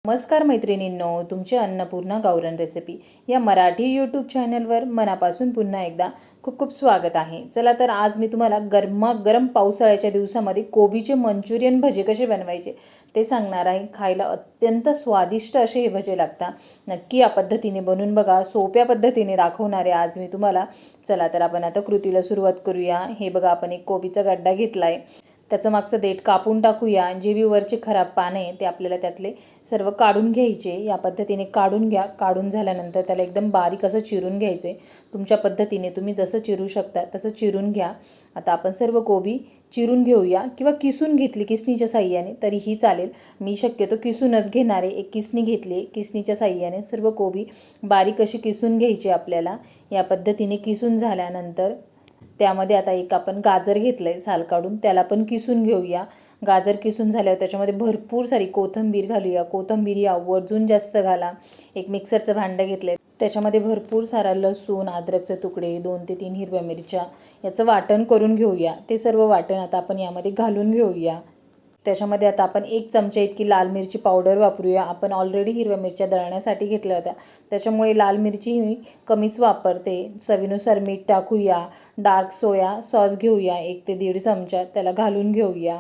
नमस्कार मैत्रिणींनो, तुमचे अन्नपूर्णा गावरान रेसिपी या मराठी यूट्यूब चॅनलवर मनापासून पुन्हा एकदा खूप खूप स्वागत आहे। चला तर आज मी तुम्हाला गरमागरम पावसाळ्याच्या दिवसामध्ये कोबीचे मंचुरियन भजे कसे बनवायचे ते सांगणार आहे। खायला अत्यंत स्वादिष्ट असे हे भजे लागतात। नक्की या पद्धतीने बनवून बघा, सोप्या पद्धतीने दाखवणार आहे आज मी तुम्हाला। चला तर आपण आता कृतीला सुरुवात करूया। हे बघा, आपण एक कोबीचा गड्डा घेतलाय, त्याचं मागचं देठ कापून टाकूया। जे बी वरचे खराब पाने आहे ते आपल्याला त्यातले सर्व काढून घ्यायचे। या पद्धतीने काढून घ्या। काढून झाल्यानंतर त्याला एकदम बारीक असं चिरून घ्यायचे। तुमच्या पद्धतीने तुम्ही जसं चिरू शकता तसं चिरून घ्या। आता आपण सर्व कोबी चिरून घेऊया, किंवा किसून घेतली किसणीच्या साहाय्याने तरीही चालेल। मी शक्यतो किसूनच घेणार आहे। एक किसणी घेतली, किसणीच्या साहाय्याने सर्व कोबी बारीक अशी किसून घ्यायची आपल्याला। या पद्धतीने किसून झाल्यानंतर त्यामध्ये आता एक आपण गाजर घेतलंय साल काढून, त्याला पण किसून घेऊया। गाजर किसून झाल्यावर त्याच्यामध्ये भरपूर सारी कोथिंबीर घालूया। कोथिंबीर आवर्जून जास्त घाला। एक मिक्सरचं भांडं घेतलंय, त्याच्यामध्ये भरपूर सारा लसूण, अद्रकचे तुकडे, 2 ते 3 हिरव्या मिरच्या याचं वाटण करून घेऊया। ते सर्व वाटण आता आपण यामध्ये घालून घेऊया। त्याच्यामध्ये आता आपण 1 चमचा इतकी लाल मिरची पावडर वापरूया। आपण ऑलरेडी हिरव्या मिरच्या दळण्यासाठी घेतल्या होत्या, त्याच्यामुळे लाल मिरची मी कमीच वापरते। चवीनुसार मीठ टाकूया। डार्क सोया सॉस घेऊया 1 ते 1.5 चमचा, त्याला घालून घेऊया।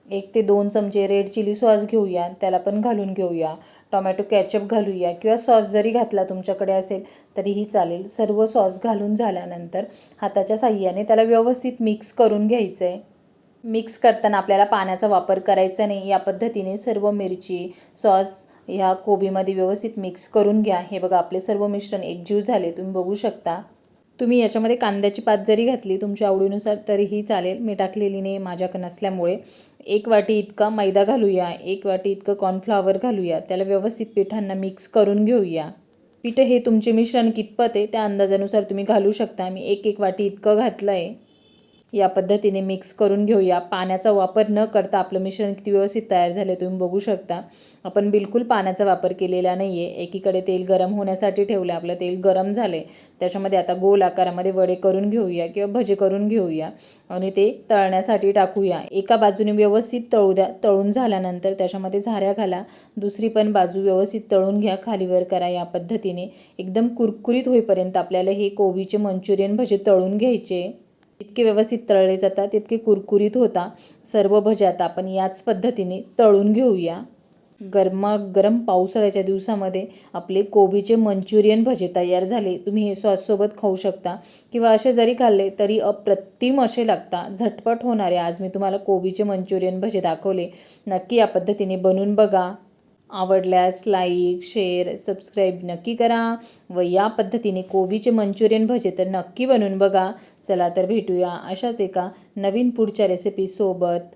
1 ते 2 चमचे रेड चिली सॉस घेऊया, त्याला पण घालून घेऊया। टोमॅटो केचप घालूया, किंवा सॉस जरी घातला तुमच्याकडे असेल तरीही चालेल। सर्व सॉस घालून झाल्यानंतर हाताच्या साहाय्याने त्याला व्यवस्थित मिक्स करून घ्यायचं आहे। मिक्स करताना आपल्याला पाण्याचा वापर करायचा नाही। या पद्धतीने सर्व मिरची, सॉस ह्या कोबीमध्ये व्यवस्थित मिक्स करून घ्या। हे बघा, आपले सर्व मिश्रण एकजीव झाले, तुम्ही बघू शकता। तुम्ही याच्यामध्ये कांद्याची पात जरी घातली तुमच्या आवडीनुसार तरीही चालेल। मी टाकलेली नाही माझ्याकडे नसल्यामुळे। 1 वाटी इतका मैदा घालूया, 1 वाटी इतकं कॉर्नफ्लॉवर घालूया। त्याला व्यवस्थित पिठांना मिक्स करून घेऊया। पीठ हे तुमचे मिश्रण कितपत आहे त्या अंदाजानुसार तुम्ही घालू शकता। मी 1 वाटी इतकं घातलं आहे। या पद्धतीने मिक्स करून घेऊया। पाण्याचा वापर न करता आपलं मिश्रण किती व्यवस्थित तयार झाले तुम्ही बघू शकता। आपण बिलकुल पाण्याचा वापर केलेला नाही आहे। एकीकडे तेल गरम होण्यासाठी ठेवलं, आपलं तेल गरम झाले। त्याच्यामध्ये आता गोल आकारामध्ये वडे करून घेऊया, किंवा भजे करून घेऊया आणि ते तळण्यासाठी टाकूया। एका बाजूने व्यवस्थित तळू द्या। तळून झाल्यानंतर त्याच्यामध्ये झाऱ्या घाला। दुसरी पण बाजू व्यवस्थित तळून घ्या, खालीवर करा। या पद्धतीने एकदम कुरकुरीत होईपर्यंत आपल्याला हे कोबीचे मंचुरियन भजे तळून घ्यायचे। जितके व्यवस्थित तळले जातात तितके कुरकुरीत होता। सर्व भजे आता आपण याच पद्धतीने तळून घेऊया। गरमागरम पावसाळ्याच्या दिवसामध्ये आपले कोबीचे मंचुरियन भजे तयार झाले। तुम्ही हे सॉससोबत खाऊ शकता, किंवा असे जरी खाल्ले तरी अप्रतिम असे लागतात। झटपट होणारे आज मी तुम्हाला कोबीचे मंचुरियन भजे दाखवले। नक्की या पद्धतीने बनवून बघा। आवडल्यास लाईक, शेअर, सबस्क्राईब नक्की करा, व या पद्धतीने कोबीचे मंचुरियन भजे तर नक्की बनवून बघा। चला तर भेटूया अशाच एका नवीन पुढच्या रेसिपीसोबत।